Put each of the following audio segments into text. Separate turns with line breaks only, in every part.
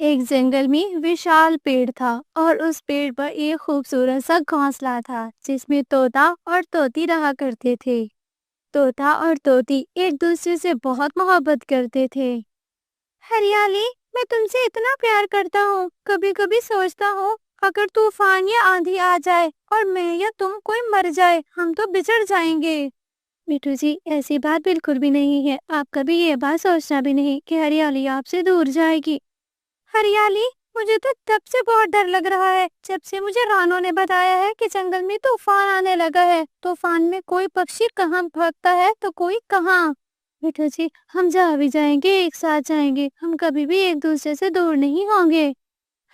एक जंगल में विशाल पेड़ था और उस पेड़ पर एक खूबसूरत सा घोंसला था जिसमें तोता और तोती रहा करते थे। तोता और तोती एक दूसरे से बहुत मोहब्बत करते थे। हरियाली, मैं तुमसे इतना प्यार करता हूँ। कभी कभी सोचता हूँ अगर तूफान या आंधी आ जाए और मैं या तुम कोई मर जाए, हम तो बिछड़ जाएंगे। मिठू जी, ऐसी बात बिल्कुल भी नहीं है। आप कभी ये बात सोचना भी नहीं कि हरियाली आपसे दूर जाएगी। हरियाली, मुझे तो तब से बहुत डर लग रहा है जब से मुझे रानू ने बताया है कि जंगल में तूफान आने लगा है। तूफान में कोई पक्षी कहाँ भागता है तो कोई कहाँ। मिठू जी, हम जहाँ भी जाएंगे एक साथ जाएंगे, हम कभी भी एक दूसरे से दूर नहीं होंगे।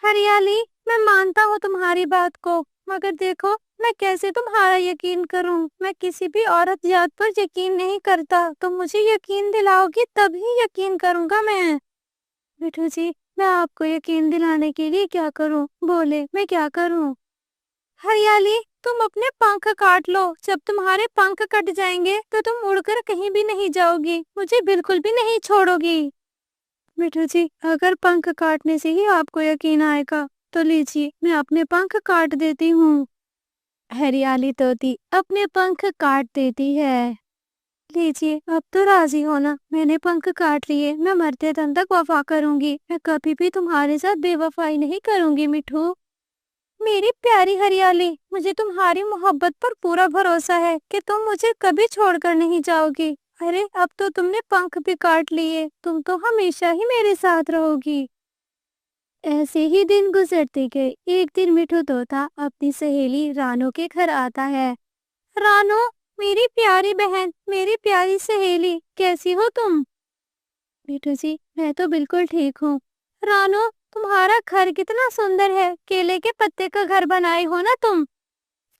हरियाली, मैं मानता हूँ तुम्हारी बात को, मगर देखो मैं कैसे तुम्हारा यकीन करूँ। मैं किसी भी औरत जात पर यकीन नहीं करता। तुम मुझे यकीन दिलाओगी तभी यकीन करूँगा मैं। मिठू जी, मैं आपको यकीन दिलाने के लिए क्या करूं? बोले, मैं क्या करूं? हरियाली, तुम अपने पंख काट लो। जब तुम्हारे पंख कट जाएंगे तो तुम उड़कर कहीं भी नहीं जाओगी, मुझे बिल्कुल भी नहीं छोड़ोगी। मिठू जी, अगर पंख काटने से ही आपको यकीन आएगा तो लीजिए, मैं अपने पंख काट देती हूँ। हरियाली तोती अपने पंख काट देती है। लीजिए, अब तो राजी हो ना? मैंने पंख काट लिए, मैं मरते दम तक वफा करूंगी। मैं कभी भी तुम्हारे साथ बेवफाई नहीं करूंगी मिठू। मेरी प्यारी हरियाली, मुझे तुम्हारी मोहब्बत पर पूरा भरोसा है कि तुम मुझे कभी छोड़कर नहीं जाओगी। अरे, अब तो तुमने पंख भी काट लिए, तुम तो हमेशा ही मेरे साथ रहोगी। ऐसे ही दिन गुजरते गए। एक दिन मिठू तोता अपनी सहेली रानो के घर आता है। रानो, मेरी प्यारी बहन, मेरी प्यारी सहेली, कैसी हो तुम? मीठू जी, मैं तो बिल्कुल ठीक हूँ। रानो, तुम्हारा घर कितना सुंदर है। केले के पत्ते का घर बनाए हो ना तुम?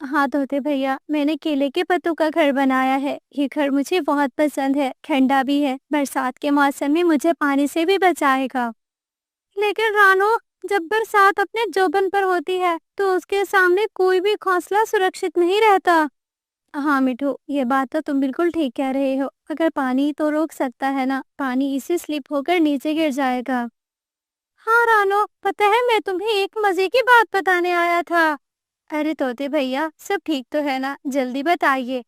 हाँ तोते भैया, मैंने केले के पत्तों का घर बनाया है। ये घर मुझे बहुत पसंद है, ठंडा भी है, बरसात के मौसम में मुझे पानी से भी बचाएगा। लेकिन रानो, जब बरसात अपने जोबन पर होती है तो उसके सामने कोई भी घोंसला सुरक्षित नहीं रहता। हाँ मिठू, ये बात तो तुम बिल्कुल ठीक कह रहे हो। अगर पानी तो रोक सकता है ना, पानी इसी स्लिप होकर नीचे गिर जाएगा। हाँ रानो, पता है मैं तुम्हें एक मजे की बात बताने आया था। अरे तोते भैया, सब ठीक तो है ना? जल्दी बताइए।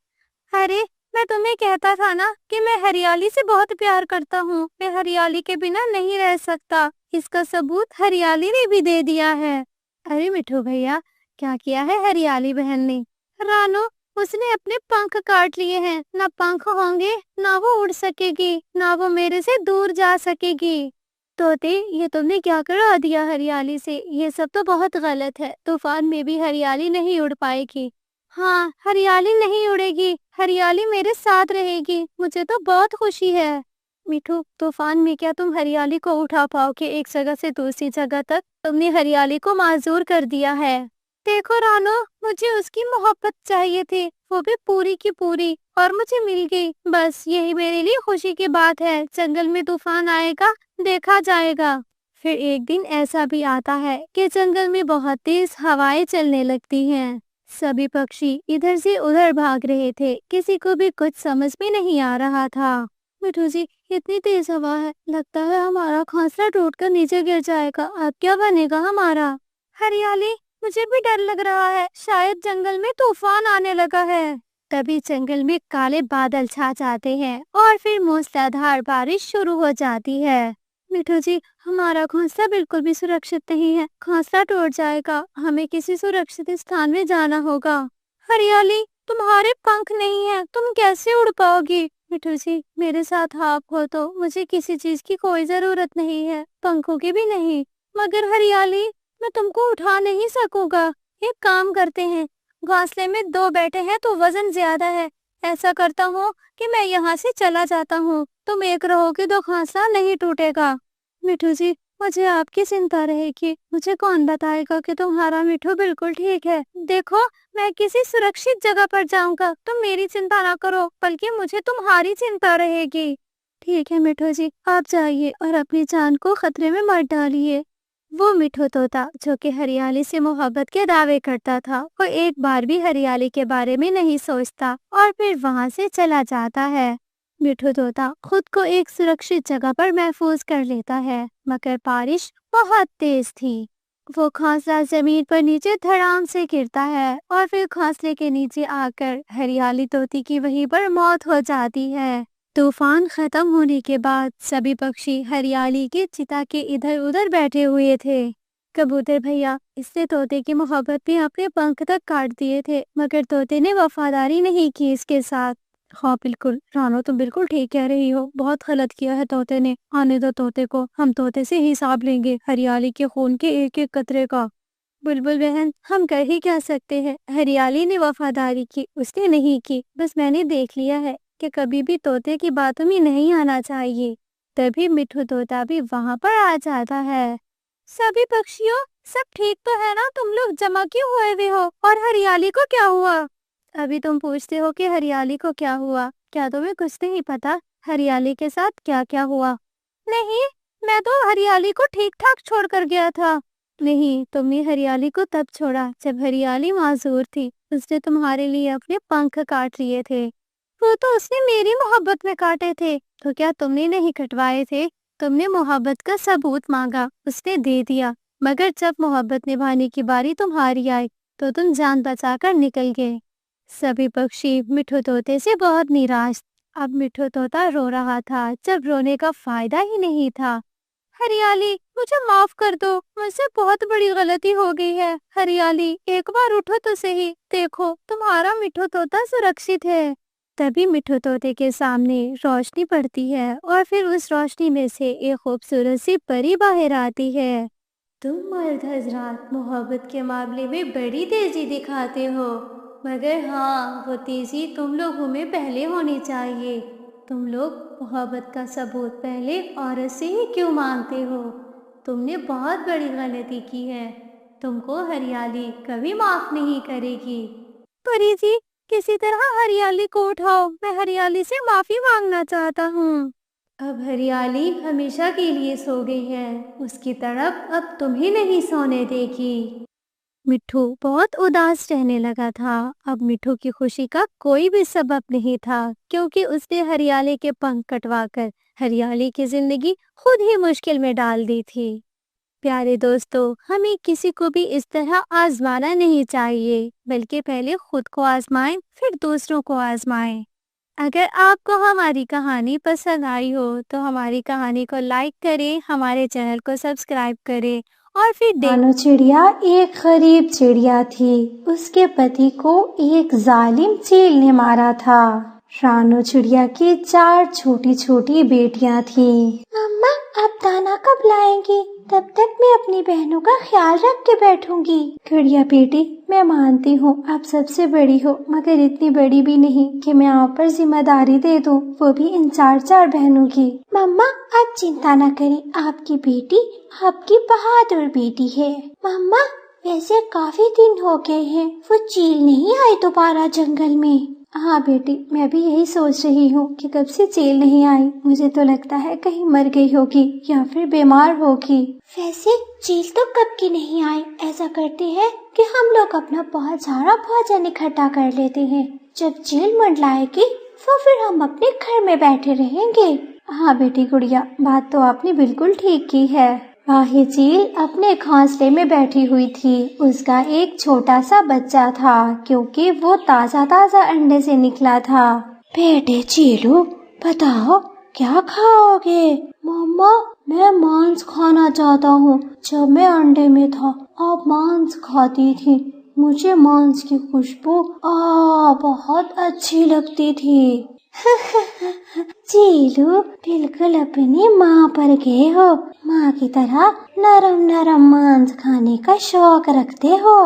अरे, मैं तुम्हें कहता था ना कि मैं हरियाली से बहुत प्यार करता हूँ। मैं हरियाली के बिना नहीं रह सकता। इसका सबूत हरियाली ने भी दे दिया है। अरे मिठू भैया, क्या किया है हरियाली बहन ने? रानो, उसने अपने पंख काट लिए हैं। ना पंख होंगे, ना वो उड़ सकेगी, ना वो मेरे से दूर जा सकेगी। तोते, ये तुमने क्या करा दिया हरियाली से? ये सब तो बहुत गलत है। तूफान में भी हरियाली नहीं उड़ पाएगी। हाँ, हरियाली नहीं उड़ेगी, हरियाली मेरे साथ रहेगी। मुझे तो बहुत खुशी है। मिठू, तूफान में क्या तुम हरियाली को उठा पाओगे एक जगह से दूसरी जगह तक? तुमने हरियाली को माजूर कर दिया है। देखो रानो, मुझे उसकी मोहब्बत चाहिए थी, वो भी पूरी की पूरी, और मुझे मिल गई। बस यही मेरे लिए खुशी की बात है। जंगल में तूफान आएगा, देखा जाएगा। फिर एक दिन ऐसा भी आता है कि जंगल में बहुत तेज हवाएं चलने लगती हैं। सभी पक्षी इधर से उधर भाग रहे थे। किसी को भी कुछ समझ में नहीं आ रहा था। मिठू जी, इतनी तेज हवा है, लगता है हमारा घोंसला टूटकर नीचे गिर जाएगा। अब क्या बनेगा हमारा? हरियाली, मुझे भी डर लग रहा है, शायद जंगल में तूफान आने लगा है। तभी जंगल में काले बादल छा जाते हैं और फिर मूसलाधार बारिश शुरू हो जाती है। मिठू जी, हमारा घोंसला बिल्कुल भी सुरक्षित नहीं है। घोंसला टूट जाएगा, हमें किसी सुरक्षित स्थान में जाना होगा। हरियाली, तुम्हारे पंख नहीं है, तुम कैसे उड़ पाओगी? मिठू जी, मेरे साथ आप हो तो मुझे किसी चीज की कोई जरूरत नहीं है, पंखों की भी नहीं। मगर हरियाली, मैं तुमको उठा नहीं सकूंगा। एक काम करते हैं, घोंसले में दो बैठे हैं तो वजन ज्यादा है। ऐसा करता हूँ कि मैं यहाँ से चला जाता हूँ, तुम एक रहोगे तो घोंसला नहीं टूटेगा। मिठू जी, मुझे आपकी चिंता रहेगी। मुझे कौन बताएगा कि तुम्हारा मिठू बिल्कुल ठीक है? देखो, मैं किसी सुरक्षित जगह पर जाऊंगा, तुम मेरी चिंता ना करो, बल्कि मुझे तुम्हारी चिंता रहेगी। ठीक है मिठू जी, आप जाइए और अपनी जान को खतरे में मत डालिए। वो मिठू तोता जो कि हरियाली से मोहब्बत के दावे करता था, वो एक बार भी हरियाली के बारे में नहीं सोचता और फिर वहां से चला जाता है। मिठू तोता खुद को एक सुरक्षित जगह पर महफूज कर लेता है, मगर बारिश बहुत तेज थी। वो घोंसला जमीन पर नीचे धड़ाम से गिरता है और फिर घोंसले के नीचे आकर हरियाली तोती की वहीं पर मौत हो जाती है। तूफान खत्म होने के बाद सभी पक्षी हरियाली की चिता के इधर उधर बैठे हुए थे। कबूतर भैया इससे तोते की मोहब्बत में अपने पंख तक काट दिए थे, मगर तोते ने वफादारी नहीं की इसके साथ। हाँ बिल्कुल रानो, तुम बिल्कुल ठीक कह रही हो। बहुत गलत किया है तोते ने। आने दो तोते को, हम तोते से हिसाब लेंगे हरियाली के खून के एक एक कतरे का। बुलबुल बहन, हम कर ही क्या सकते हैं। हरियाली ने वफादारी की, उसने नहीं की। बस मैंने देख लिया है कि कभी भी तोते की बातों में नहीं आना चाहिए। तभी मिठू तोता भी वहाँ पर आ जाता है। सभी पक्षियों, सब ठीक तो है ना? तुम लोग जमा क्यों हुए हो? और हरियाली को क्या हुआ? अभी तुम पूछते हो कि हरियाली को क्या हुआ? क्या तुम्हें कुछ नहीं पता हरियाली के साथ क्या क्या हुआ? नहीं, मैं तो हरियाली को ठीक ठाक छोड़ कर गया था। नहीं, तुमने हरियाली को तब छोड़ा जब हरियाली माजूर थी। उसने तुम्हारे लिए अपने पंख काट लिए थे। वो तो उसने मेरी मोहब्बत में काटे थे, तो क्या तुमने नहीं कटवाए थे? तुमने मोहब्बत का सबूत मांगा, उसने दे दिया। मगर जब मोहब्बत निभाने की बारी तुम्हारी आई तो तुम जान बचाकर निकल गए। सभी पक्षी मिठू तोते से बहुत निराश। अब मिठू तोता रो रहा था, जब रोने का फायदा ही नहीं था। हरियाली, मुझे माफ कर दो, मुझसे बहुत बड़ी गलती हो गई है। हरियाली, एक बार उठो तो सही, देखो तुम्हारा मिठू तोता सुरक्षित है। तभी मिठू तोते के सामने रोशनी पड़ती है और फिर उस रोशनी में से एक खूबसूरत सी परी बाहर आती है। तुम मर्द हजरात मोहब्बत के मामले में बड़ी तेजी दिखाते हो, मगर हाँ, वो तेजी तुम लोगों में पहले होनी चाहिए। तुम लोग मोहब्बत का सबूत पहले औरत से ही क्यों मांगते हो? तुमने बहुत बड़ी गलती की है। तुमको हरियाली कभी माफ नहीं करेगी। परी जी, किसी तरह हरियाली को उठाओ, मैं हरियाली से माफी मांगना चाहता हूँ। अब हरियाली हमेशा के लिए सो गई है, उसकी तड़प अब तुम्हें नहीं सोने देगी। मिठू बहुत उदास रहने लगा था। अब मिठू की खुशी का कोई भी सबब नहीं था, क्योंकि उसने हरियाली के पंख कटवाकर हरियाली की जिंदगी खुद ही मुश्किल में डाल दी थी। प्यारे दोस्तों, हमें किसी को भी इस तरह आजमाना नहीं चाहिए, बल्कि पहले खुद को आजमाएं, फिर दूसरों को आजमाएं। अगर आपको हमारी कहानी पसंद आई हो तो हमारी कहानी को लाइक करें, हमारे चैनल को सब्सक्राइब करें और फिर
रानो चिड़िया एक गरीब चिड़िया थी। उसके पति को एक जालिम चील ने मारा था। रानो चिड़िया की 4 छोटी छोटी बेटियां थीं। मम्मा, आप दाना कब लाएंगी? तब तक मैं अपनी बहनों का ख्याल रख के बैठूंगी। चिड़िया बेटी, मैं मानती हूँ आप सबसे बड़ी हो, मगर इतनी बड़ी भी नहीं कि मैं आप पर जिम्मेदारी दे दूँ, वो भी इन 4 बहनों की। मम्मा, आप चिंता न करें, आपकी बेटी आपकी बहादुर बेटी है। मम्मा, वैसे काफी दिन हो गए हैं, वो चील नहीं आई दोबारा जंगल में? हाँ बेटी, मैं भी यही सोच रही हूँ कि कब से चील नहीं आई। मुझे तो लगता है कहीं मर गई होगी या फिर बीमार होगी। वैसे चील तो कब की नहीं आई। ऐसा करते हैं कि हम लोग अपना बहुत सारा भोजन इकट्ठा कर लेते हैं। जब चील मंडलाएगी तो फिर हम अपने घर में बैठे रहेंगे। हाँ बेटी गुड़िया, बात तो आपने बिल्कुल ठीक की है। माही चील अपने घोंसले में बैठी हुई थी। उसका एक छोटा सा बच्चा था, क्योंकि वो ताजा ताजा अंडे से निकला था। बेटे चीलू, बताओ क्या खाओगे? मम्मा, मैं मांस खाना चाहता हूँ। जब मैं अंडे में था आप मांस खाती थी। मुझे मांस की खुशबू बहुत अच्छी लगती थी। चीलू, बिल्कुल अपनी माँ पर गए हो। माँ की तरह नरम नरम मांस खाने का शौक रखते हो।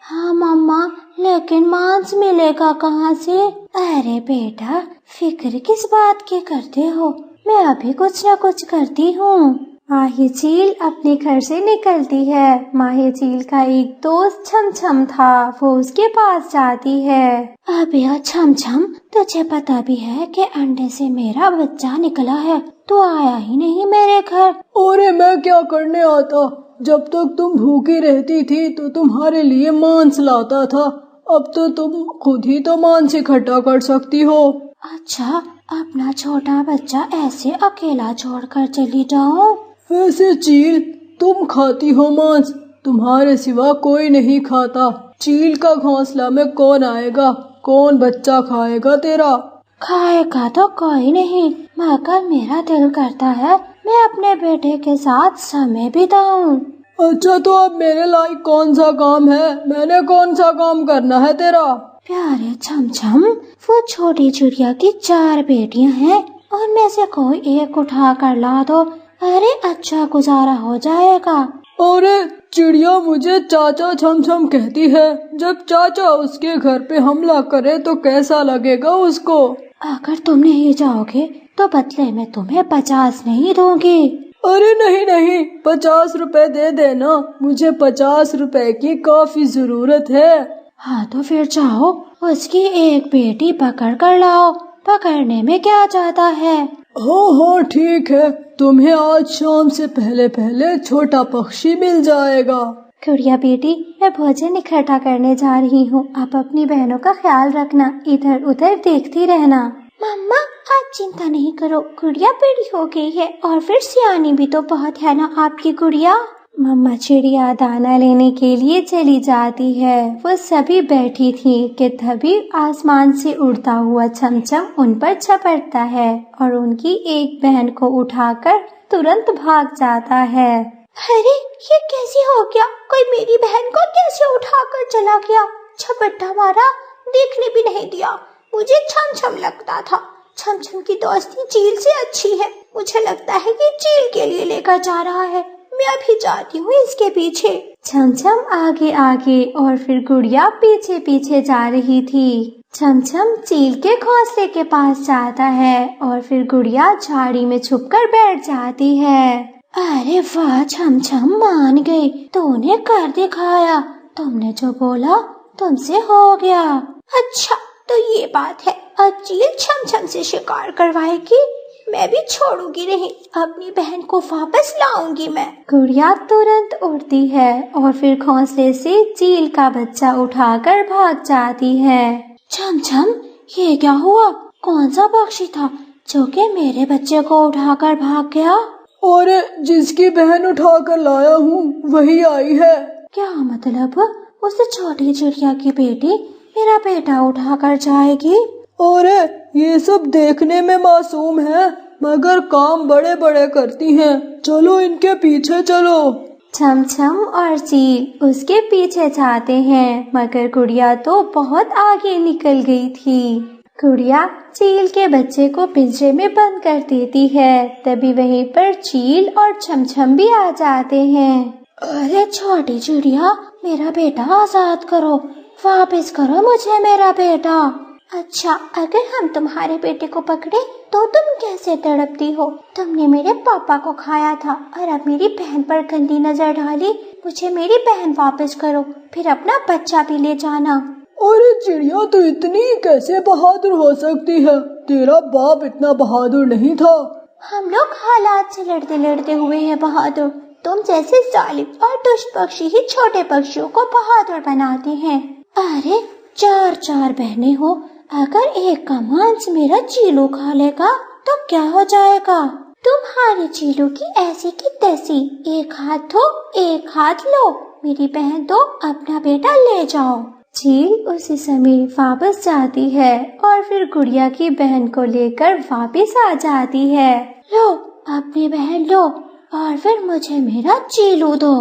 हाँ मम्मा, लेकिन मांस मिलेगा कहाँ से? अरे बेटा, फिक्र किस बात की करते हो, मैं अभी कुछ न कुछ करती हूँ। माही चील अपने घर से निकलती है। माही चील का एक दोस्त छम छम था, वो उसके पास जाती है। अबे छम छम, तुझे पता भी है कि अंडे से मेरा बच्चा निकला है, तो आया ही नहीं मेरे घर।
अरे मैं क्या करने आता? जब तक तुम भूखी रहती थी तो तुम्हारे लिए मांस लाता था। अब तो तुम खुद ही तो मांस इकट्ठा कर सकती हो।
अच्छा, अपना छोटा बच्चा ऐसे अकेला छोड़कर चली जाऊं?
वैसे चील, तुम खाती हो मांस, तुम्हारे सिवा कोई नहीं खाता। चील का घोंसला में कौन आएगा, कौन बच्चा खाएगा तेरा?
खाएगा तो कोई नहीं, मगर मेरा दिल करता है मैं अपने बेटे के साथ समय बिताऊं।
अच्छा, तो अब मेरे लायक कौन सा काम है? मैंने कौन सा काम करना है तेरा?
प्यारे छमछम, वो छोटी चिड़िया की 4 बेटियां हैं, उनमें से कोई एक उठा कर ला दो। अरे अच्छा गुजारा हो जाएगा।
अरे चिड़िया मुझे चाचा छमछम कहती है, जब चाचा उसके घर पे हमला करे तो कैसा लगेगा उसको?
अगर तुम नहीं जाओगे तो बदले में तुम्हें 50 नहीं दूंगी।
अरे नहीं नहीं, 50 रुपए दे देना, मुझे 50 रुपए की काफी जरूरत है।
हाँ तो फिर जाओ, उसकी एक बेटी पकड़ कर लाओ, पकड़ने में क्या जाता है।
हाँ हाँ ठीक है, तुम्हें आज शाम से पहले पहले छोटा पक्षी मिल जाएगा।
गुड़िया बेटी, मैं भोजन इकट्ठा करने जा रही हूँ, आप अपनी बहनों का ख्याल रखना, इधर उधर देखती रहना। मम्मा आप चिंता नहीं करो, गुड़िया बड़ी हो गई है और फिर सियानी भी तो बहुत है ना आपकी गुड़िया। मम्मा चिड़िया दाना लेने के लिए चली जाती है। वो सभी बैठी थी कि तभी आसमान से उड़ता हुआ छमछम उन पर झपटता है और उनकी एक बहन को उठाकर तुरंत भाग जाता है। अरे ये कैसे हो गया? कोई मेरी बहन को कैसे उठाकर चला गया? झपट्टा मारा, देखने भी नहीं दिया। मुझे छमछम लगता था, छमछम की दोस्ती चील से अच्छी है। मुझे लगता है कि चील के लिए लेकर जा रहा है, मैं अभी जाती हूँ इसके पीछे। छमछम आगे आगे और फिर गुड़िया पीछे पीछे जा रही थी। छमछम चील के घोंसले के पास जाता है और फिर गुड़िया झाड़ी में छुपकर बैठ जाती है। अरे वाह छमछम, मान गई, तूने कर दिखाया, तुमने जो बोला तुमसे हो गया। अच्छा तो ये बात है, अब चील छमछम से शिकार करवाएगी, मैं भी छोड़ूंगी नहीं, अपनी बहन को वापस लाऊंगी मैं। गुड़िया तुरंत उड़ती है और फिर घोंसले से चील का बच्चा उठाकर भाग जाती है। छमछम, ये क्या हुआ? कौन सा पक्षी था जो कि मेरे बच्चे को उठाकर भाग गया?
और जिसकी बहन उठाकर लाया हूँ वही आई है।
क्या मतलब? उस छोटी चिड़िया की बेटी मेरा बेटा उठाकर जाएगी?
और ये सब देखने में मासूम है, मगर काम बड़े बड़े करती हैं। चलो इनके पीछे चलो।
छमछम और चील उसके पीछे जाते हैं, मगर गुड़िया तो बहुत आगे निकल गई थी। गुड़िया चील के बच्चे को पिंजरे में बंद कर देती है। तभी वहीं पर चील और छमछम भी आ जाते हैं। अरे छोटी चिड़िया, मेरा बेटा आजाद करो, वापस करो मुझे मेरा बेटा। अच्छा, अगर हम तुम्हारे बेटे को पकड़े तो तुम कैसे तड़पती हो? तुमने मेरे पापा को खाया था और अब मेरी बहन पर गंदी नजर डाली। मुझे मेरी बहन वापस करो, फिर अपना बच्चा भी ले जाना।
अरे चिड़िया, तू इतनी कैसे बहादुर हो सकती है? तेरा बाप इतना बहादुर नहीं था।
हम लोग हालात से लड़ते लड़ते हुए हैं बहादुर। तुम जैसे जालिम और दुष्ट पक्षी ही छोटे पक्षियों को बहादुर बनाते हैं। अरे 4 बहनें हो, अगर एक का मांस मेरा चीलू खा लेगा तो क्या हो जाएगा? तुम्हारे चीलू की ऐसी की तैसी, एक हाथ दो एक हाथ लो, मेरी बहन तो अपना बेटा ले जाओ। चील उसी समय वापस जाती है और फिर गुड़िया की बहन को लेकर वापस आ जाती है। लो अपनी बहन लो और फिर मुझे मेरा चीलू दो।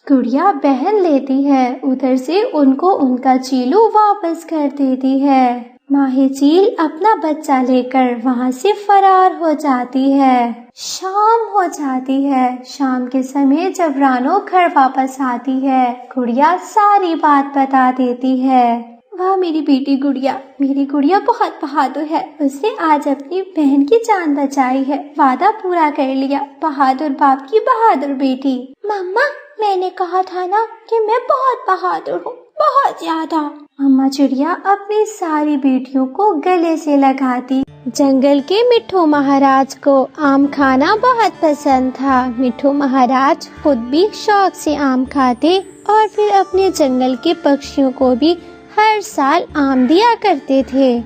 गुड़िया बहन लेती है, उधर से उनको उनका चीलू वापस कर देती है। माही चील अपना बच्चा लेकर वहाँ से फरार हो जाती है। शाम हो जाती है। शाम के समय जब रानो घर वापस आती है, गुड़िया सारी बात बता देती है। वाह मेरी बेटी गुड़िया, मेरी गुड़िया बहुत बहादुर है, उसने आज अपनी बहन की जान बचाई है, वादा पूरा कर लिया। बहादुर बाप की बहादुर बेटी। मम्मा, मैंने कहा था ना कि मैं बहुत बहादुर हूँ, बहुत ज्यादा। अम्मा चिड़िया अपनी सारी बेटियों को गले से लगाती। जंगल के मिट्ठू महाराज को आम खाना बहुत पसंद था। मिट्ठू महाराज खुद भी शौक से आम खाते और फिर अपने जंगल के पक्षियों को भी हर साल आम दिया करते थे।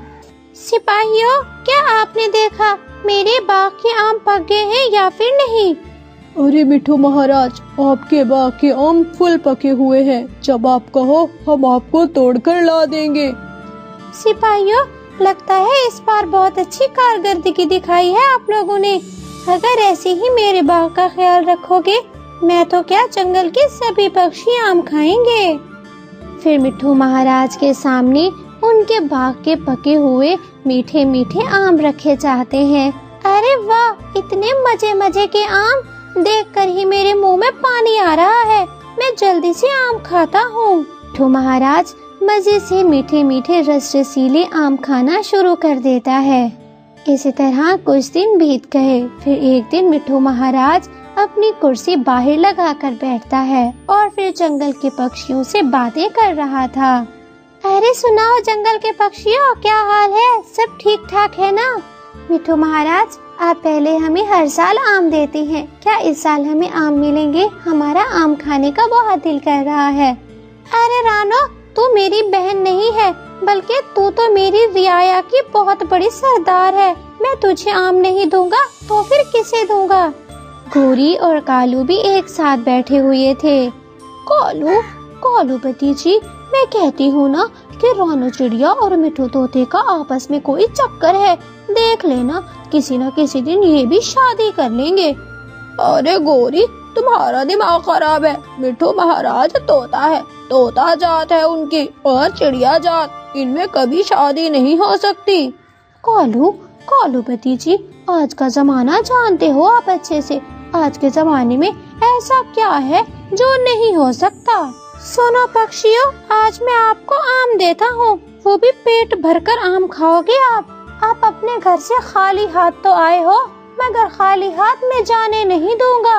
सिपाहियों, क्या आपने देखा मेरे बाग के आम पक गए हैं या फिर नहीं?
अरे मिठू महाराज, आपके बाग के आम फुल पके हुए हैं। जब आप कहो हम आपको तोड़कर ला देंगे।
सिपाहियों, लगता है इस बार बहुत अच्छी कारकर्दगी दिखाई है आप लोगों ने। अगर ऐसे ही मेरे बाग का ख्याल रखोगे, मैं तो क्या जंगल के सभी पक्षी आम खाएंगे। फिर मिट्ठू महाराज के सामने उनके बाग के पके हुए मीठे मीठे आम रखे जाते हैं। अरे वाह, इतने मजे मजे के आम देखकर ही मेरे मुंह में पानी आ रहा है। मैं जल्दी से आम खाता हूँ। मिट्ठू महाराज मजे से मीठे मीठे रस रसीले आम खाना शुरू कर देता है। इसी तरह कुछ दिन बीत गए। फिर एक दिन मिट्ठू महाराज अपनी कुर्सी बाहर लगाकर बैठता है और फिर जंगल के पक्षियों से बातें कर रहा था। अरे सुनाओ जंगल के पक्षियों, क्या हाल है? सब ठीक ठाक है ना? मिट्ठू महाराज, आप पहले हमें हर साल आम देते हैं, क्या इस साल हमें आम मिलेंगे? हमारा आम खाने का बहुत दिल कर रहा है। अरे रानो, तू मेरी बहन नहीं है, बल्कि तू तो मेरी रियाया की बहुत बड़ी सरदार है। मैं तुझे आम नहीं दूंगा तो फिर किसे दूंगा? गोरी और कालू भी एक साथ बैठे हुए थे। कालू भतीजी, मैं कहती हूँ ना कि रानो चिड़िया और मिट्ठू तोते का आपस में कोई चक्कर है। देख लेना, किसी न किसी दिन ये भी शादी कर लेंगे।
अरे गोरी, तुम्हारा दिमाग खराब है। मिट्ठू महाराज तोता है, तोता जात है उनकी, और चिड़िया जात। इनमें कभी शादी नहीं हो सकती।
कालू भतीजी, आज का जमाना जानते हो आप अच्छे से। आज के जमाने में ऐसा क्या है जो नहीं हो सकता? सुनो पक्षियों, आज मैं आपको आम देता हूँ, वो भी पेट भरकर आम खाओगे आप अपने घर से खाली हाथ तो आए हो, मगर खाली हाथ में जाने नहीं दूंगा।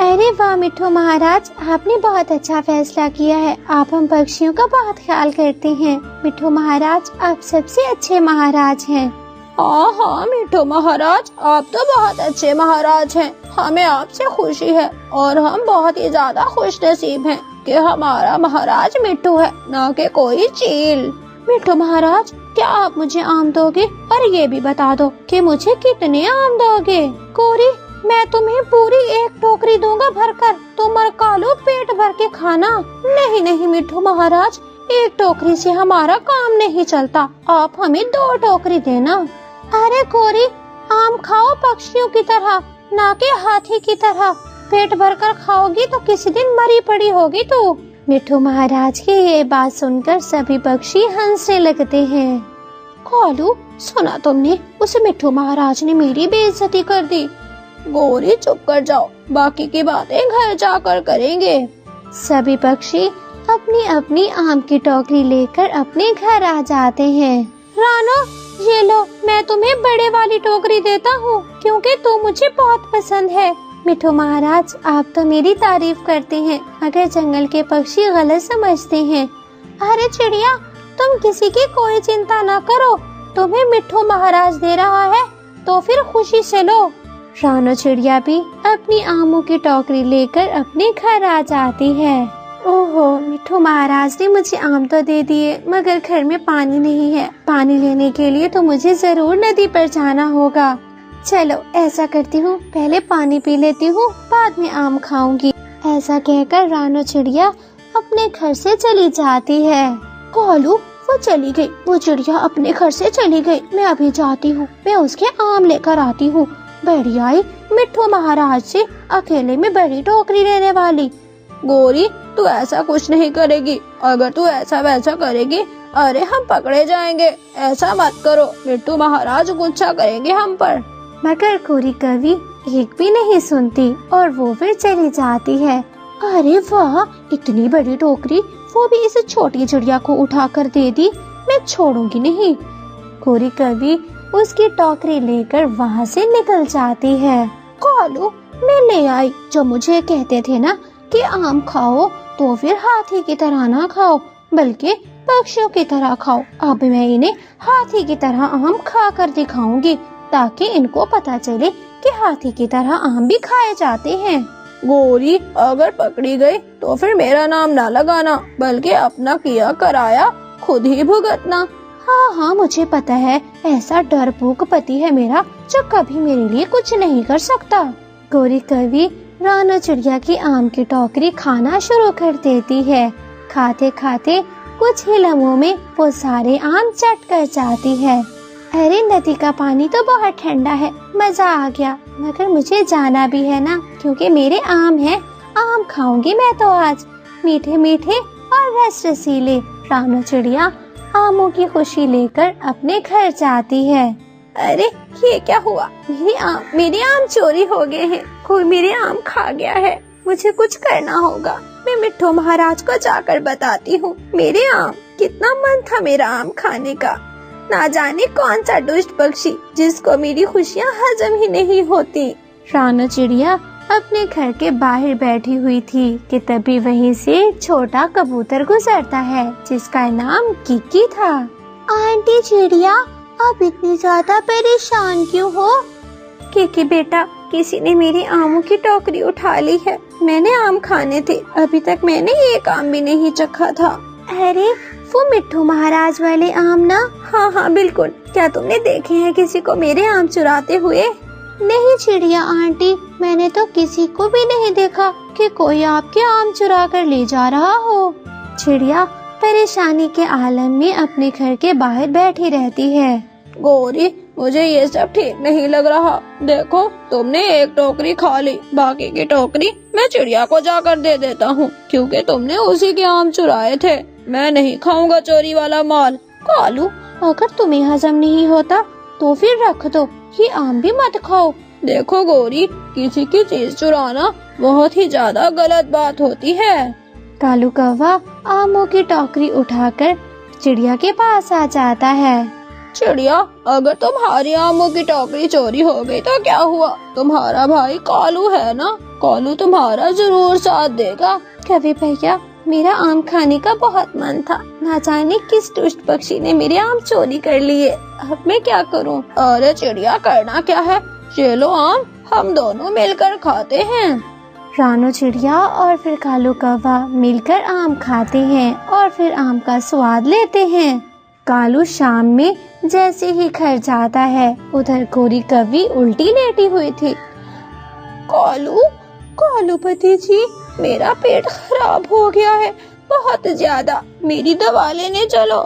अरे वाह मिट्ठू महाराज, आपने बहुत अच्छा फैसला किया है। आप हम पक्षियों का बहुत ख्याल करते हैं। मिट्ठू महाराज, आप सबसे अच्छे महाराज हैं।
हाँ मिट्ठू महाराज, आप तो बहुत अच्छे महाराज हैं। हमें आपसे खुशी है और हम बहुत ही ज्यादा खुश नसीब हैं कि हमारा महाराज मिट्ठू है, ना कि कोई चील।
मिट्ठू महाराज, क्या आप मुझे आम दोगे? और ये भी बता दो कि मुझे कितने आम दोगे? गोरी, मैं तुम्हें पूरी एक टोकरी दूंगा भरकर, तुम और कालू पेट भर के खाना। नहीं मिट्ठू महाराज, एक टोकरी से हमारा काम नहीं चलता, आप हमें 2 टोकरी देना। अरे गोरी, आम खाओ पक्षियों की तरह, ना कि हाथी की तरह। पेट भरकर खाओगी तो किसी दिन मरी पड़ी होगी तू। मिट्ठू महाराज की ये बात सुनकर सभी पक्षी हंसने लगते हैं। कालू, सुना तुमने? उसे मिट्ठू महाराज ने मेरी बेइज्जती कर दी।
गोरी चुप कर जाओ, बाकी की बातें घर जाकर करेंगे।
सभी पक्षी अपनी अपनी आम की टोकरी लेकर अपने घर आ जाते हैं। रानो, ये लो, मैं तुम्हें बड़े वाली टोकरी देता हूँ, क्योंकि तू मुझे बहुत पसंद है। मिट्ठू महाराज, आप तो मेरी तारीफ करते हैं, मगर जंगल के पक्षी गलत समझते हैं। अरे चिड़िया, तुम किसी की कोई चिंता न करो, तुम्हें मिट्ठू महाराज दे रहा है तो फिर खुशी से लो। रानो चिड़िया भी अपनी आमों की टोकरी लेकर अपने घर आ जाती है। ओहो, मिट्ठू महाराज ने मुझे आम तो दे दिए, मगर घर में पानी नहीं है। पानी लेने के लिए तो मुझे जरूर नदी पर जाना होगा। चलो ऐसा करती हूँ, पहले पानी पी लेती हूँ, बाद में आम खाऊंगी। ऐसा कहकर रानो चिड़िया अपने घर से चली जाती है। कालू, वो चली गई, वो चिड़िया अपने घर से चली गई। मैं अभी जाती हूँ, मैं उसके आम लेकर आती हूँ। बड़ी आई मिट्ठू महाराज से अकेले में बड़ी टोकरी लेने वाली।
गोरी, तू ऐसा कुछ नहीं करेगी। अगर तू ऐसा वैसा करेगी, अरे हम पकड़े जाएंगे। ऐसा मत करो, मिट्ठू महाराज गुस्सा करेंगे हम पर।
मगर गोरी कवि एक भी नहीं सुनती और वो फिर चली जाती है। अरे वाह, इतनी बड़ी टोकरी, वो भी इस छोटी चिड़िया को उठाकर दे दी। मैं छोड़ूंगी नहीं। गोरी कवि उसकी टोकरी लेकर वहाँ से निकल जाती है। कालू, मैं ले आई, जो मुझे कहते थे ना कि आम खाओ तो फिर हाथी की तरह ना खाओ, बल्कि पक्षियों की तरह खाओ। अब मैं इन्हें हाथी की तरह आम खा कर दिखाऊंगी, ताकि इनको पता चले कि हाथी की तरह आम भी खाए जाते हैं।
गोरी, अगर पकड़ी गई तो फिर मेरा नाम ना लगाना, बल्कि अपना किया कराया खुद ही भुगतना। हाँ, मुझे पता है, ऐसा डरपोक पति है मेरा जो कभी मेरे लिए कुछ नहीं कर सकता।
गौरी कवि रानू चिड़िया की आम की टोकरी खाना शुरू कर देती है। खाते खाते कुछ ही लम्हों में वो सारे आम चट कर जाती है। अरे नदी का पानी तो बहुत ठंडा है, मजा आ गया, मगर मुझे जाना भी है ना, क्योंकि मेरे आम हैं, आम खाऊंगी मैं तो आज, मीठे मीठे और रस रसीले। रानू चिड़िया आमों की खुशी लेकर अपने घर जाती है।
अरे ये क्या हुआ, मेरे आम चोरी हो गए हैं, कोई मेरे आम खा गया है, मुझे कुछ करना होगा। मैं मिट्ठू महाराज को जाकर बताती हूँ। मेरे आम, कितना मन था मेरा आम खाने का, ना जाने कौन सा दुष्ट पक्षी जिसको मेरी खुशियाँ हजम ही नहीं होती।
रानू चिड़िया अपने घर के बाहर बैठी हुई थी कि तभी वहीं से छोटा कबूतर गुजरता है जिसका नाम किकी था।
आंटी चिड़िया, आप इतनी ज्यादा परेशान क्यों हो?
किकी बेटा, किसी ने मेरी आमों की टोकरी उठा ली है। मैंने आम खाने थे, अभी तक मैंने एक आम भी नहीं चखा था।
अरे वो मिट्ठू महाराज वाले आम ना?
हाँ बिल्कुल। क्या तुमने देखे हैं किसी को मेरे आम चुराते हुए?
नहीं चिड़िया आंटी, मैंने तो किसी को भी नहीं देखा कि कोई आपके आम चुरा कर ले जा रहा हो।
चिड़िया परेशानी के आलम में अपने घर के बाहर बैठी रहती है।
गौरी, मुझे ये सब ठीक नहीं लग रहा। देखो, तुमने एक टोकरी खा ली, बाकी की टोकरी मैं चिड़िया को जाकर दे देता हूँ, क्योंकि तुमने उसी के आम चुराए थे। मैं नहीं खाऊंगा चोरी वाला माल।
कालू, अगर तुम्हें हजम नहीं होता तो फिर रख दो, ये आम भी मत खाओ।
देखो गौरी, किसी की चीज चुराना बहुत ही ज्यादा गलत बात होती है।
कालू कौवा आमों की टोकरी उठाकर चिड़िया के पास आ जाता है।
चिड़िया, अगर तुम्हारी आमों की टोकरी चोरी हो गई तो क्या हुआ? तुम्हारा भाई कालू है ना, कालू तुम्हारा जरूर साथ देगा।
कवि भैया, मेरा आम खाने का बहुत मन था, ना जाने किस दुष्ट पक्षी ने मेरे आम चोरी कर लिए। अब मैं क्या करूं?
अरे चिड़िया, करना क्या है, ये लो आम, हम दोनों मिलकर खाते हैं।
रानू चिड़िया और फिर कालू कौवा मिलकर आम खाते हैं और फिर आम का स्वाद लेते हैं। कालू शाम में जैसे ही घर जाता है, उधर गौरी कवि उल्टी लेटी हुई थी।
कालू पति जी, मेरा पेट खराब हो गया है बहुत ज्यादा, मेरी दवा लेने चलो।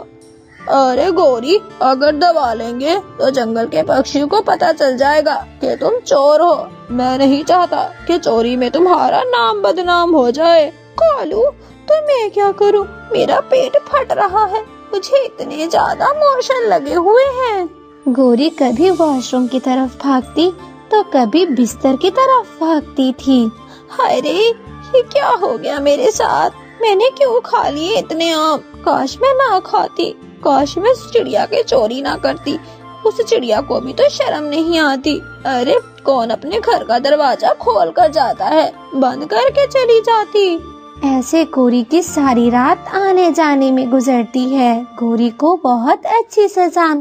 अरे गौरी, अगर दवा लेंगे तो जंगल के पक्षियों को पता चल जाएगा कि तुम चोर हो। मैं नहीं चाहता कि चोरी में तुम्हारा नाम बदनाम हो जाए।
कालू, तो मैं क्या करूं? मेरा पेट फट रहा है, मुझे इतने ज्यादा मोशन लगे हुए हैं। गौरी कभी वॉशरूम की तरफ भागती तो कभी बिस्तर की तरफ भागती थी।
हाय रे, ये क्या हो गया मेरे साथ? मैंने क्यों खा लिए इतने आम? काश मैं ना खाती, काश मैं चिड़िया के चोरी ना करती। उस चिड़िया को भी तो शर्म नहीं आती। अरे कौन अपने घर का दरवाजा खोल कर जाता है, बंद करके चली जाती।
ऐसे गौरी की सारी रात आने जाने में गुजरती है। गौरी को बहुत अच्छी सजा